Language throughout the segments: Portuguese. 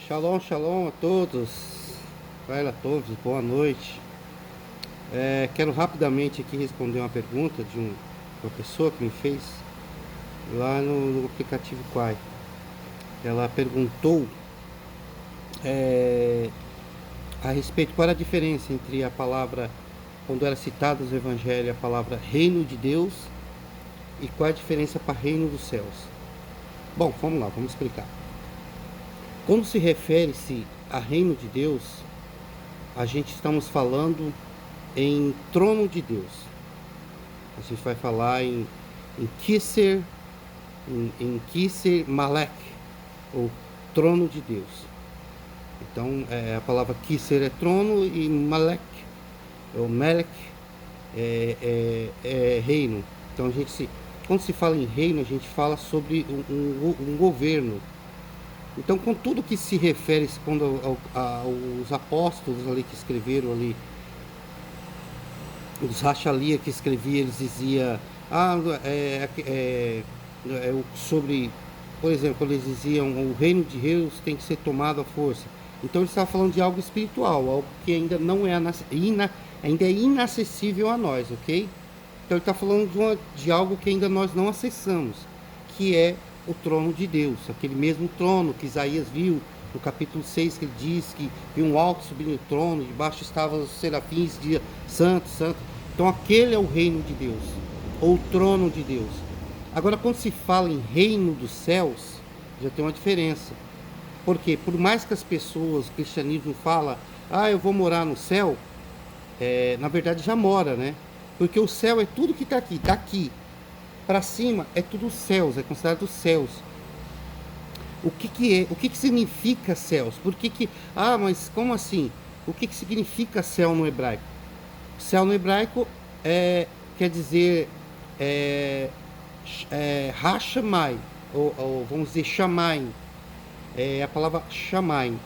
Shalom, shalom a todos. Vai a todos, boa noite. Quero rapidamente aqui responder uma pergunta de uma pessoa que me fez lá no aplicativo Quai. Ela perguntou a respeito qual era a diferença entre a palavra, quando era citada nos evangelhos, a palavra reino de Deus e qual a diferença para reino dos céus. Bom, vamos lá, vamos explicar. Quando se refere-se a reino de Deus, a gente estamos falando em trono de Deus. A gente vai falar em Kisser, em Kisser Malek, ou trono de Deus. Então, a palavra Kisser é trono e Malek, ou Melek, é reino. Então, quando se fala em reino, a gente fala sobre um governo. Então, com tudo que se refere quando aos apóstolos ali que escreveram ali, os Rachalia que escreviam, eles diziam sobre, por exemplo, quando eles diziam o reino de Deus tem que ser tomado à força. Então, eles estavam falando de algo espiritual, algo que ainda não é ainda é inacessível a nós, ok? Então, ele está falando de algo que ainda nós não acessamos, que é o trono de Deus, aquele mesmo trono que Isaías viu no capítulo 6, que ele diz que viu um alto subindo no trono, debaixo estavam os serafins, dizia santo, santo. Então aquele é o reino de Deus, ou o trono de Deus. Agora, quando se fala em reino dos céus, já tem uma diferença. Porque por mais que as pessoas, o cristianismo fala, eu vou morar no céu, na verdade já mora, né? Porque o céu é tudo que está aqui, daqui para cima é tudo céus, é considerado os céus. O que significa céus? Mas como assim? O que significa céu no hebraico? Céu no hebraico quer dizer Hashamai, ou vamos dizer Shamayim. A palavra Shamayim.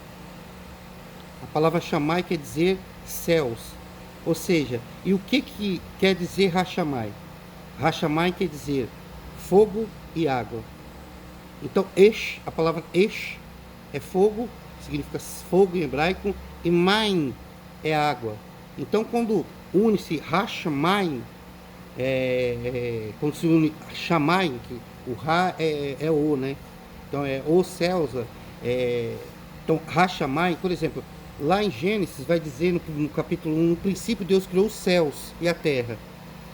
A palavra Shammai quer dizer céus. Ou seja, e o que quer dizer Hashamai? Hashamai quer dizer fogo e água. Então, a palavra Esh é fogo, significa fogo em hebraico, e Maim é água. Então, quando une-se Hashamai, quando se une Shamai, que o Ra é o, né? Então, é o céus. Então, Hashamai, por exemplo, lá em Gênesis vai dizer no capítulo 1, no princípio Deus criou os céus e a terra.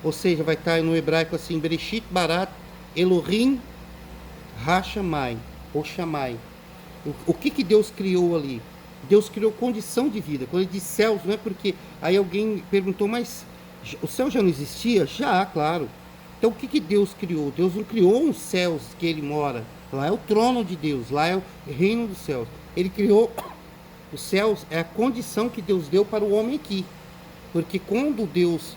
Ou seja, vai estar no hebraico assim, Bereshit Barat Elohim Hashamai, ou Shamai. O que Deus criou ali? Deus criou condição de vida. Quando ele diz céus, não é porque... Aí alguém perguntou, mas o céu já não existia? Já, claro. Então o que Deus criou? Deus não criou os céus que ele mora. Lá é o trono de Deus, lá é o reino dos céus. Ele criou os céus, é a condição que Deus deu para o homem aqui. Porque quando Deus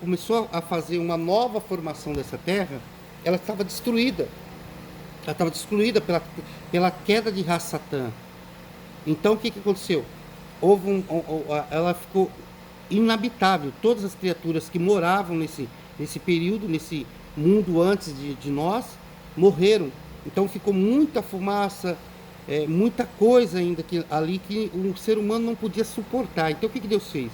começou a fazer uma nova formação dessa terra, ela estava destruída. Ela estava destruída pela queda de Satã. Então o que aconteceu? Ela ficou inabitável. Todas as criaturas que moravam nesse período, nesse mundo antes de nós, morreram. Então ficou muita fumaça, muita coisa ainda ali que o ser humano não podia suportar. Então o que Deus fez?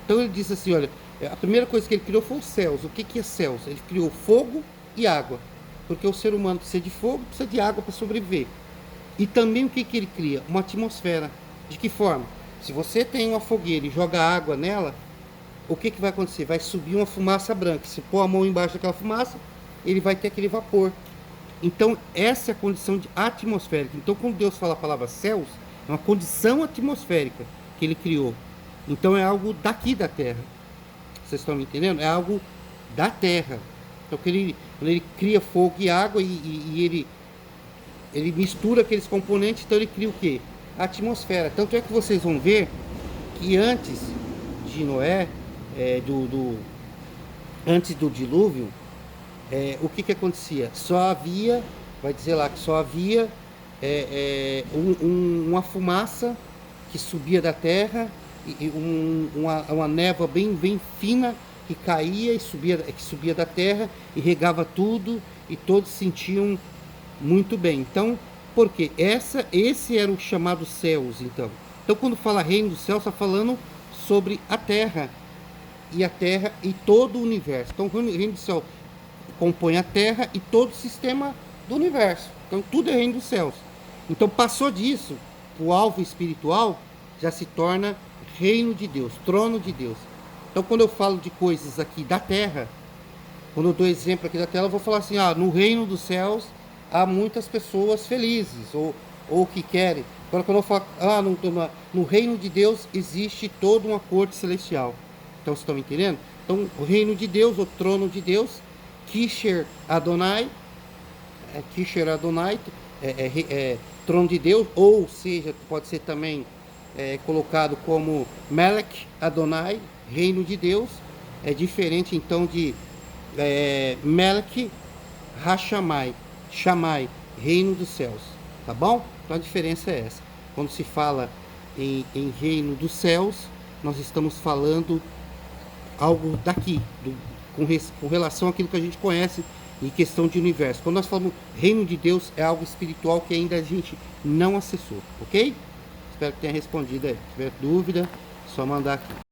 Então ele disse assim, olha, a primeira coisa que ele criou foi os céus. O que é céus? Ele criou fogo e água. Porque o ser humano precisa de fogo, precisa de água para sobreviver. E também o que ele cria? Uma atmosfera. De que forma? Se você tem uma fogueira e joga água nela, o que vai acontecer? Vai subir uma fumaça branca. Se pôr a mão embaixo daquela fumaça, ele vai ter aquele vapor. Então, essa é a condição atmosférica. Então, quando Deus fala a palavra céus, é uma condição atmosférica que ele criou. Então, é algo daqui da Terra. Vocês estão me entendendo? É algo da Terra. Então, quando ele cria fogo e água e ele mistura aqueles componentes, então ele cria o quê? A atmosfera. Tanto é que vocês vão ver que antes de Noé, antes do dilúvio, o que acontecia? Só havia, vai dizer lá que só havia uma fumaça que subia da terra, e uma névoa bem fina que caía que subia da terra e regava tudo, e todos sentiam muito bem. Então, Porque esse era o chamado céus, então. Então, quando fala reino dos céus, está falando sobre a terra e todo o universo. Então, o reino do céu compõe a terra e todo o sistema do universo. Então, tudo é reino dos céus. Então, passou disso, o alvo espiritual já se torna reino de Deus, trono de Deus. Então, quando eu falo de coisas aqui da terra, quando eu dou exemplo aqui da tela, eu vou falar assim, no reino dos céus há muitas pessoas felizes, ou que querem. Agora, quando eu falo, no reino de Deus existe toda uma corte celestial. Então, vocês estão entendendo? Então, o reino de Deus, o trono de Deus, Kisher Adonai, trono de Deus, ou seja, pode ser também colocado como Melech Adonai, reino de Deus. É diferente então de Melech Hashamai, Shammai, reino dos céus, tá bom? Então a diferença é essa. Quando se fala em reino dos céus, nós estamos falando algo daqui, com relação àquilo que a gente conhece em questão de universo. Quando nós falamos reino de Deus, é algo espiritual que ainda a gente não acessou, ok? Espero que tenha respondido aí. Se tiver dúvida, só mandar aqui.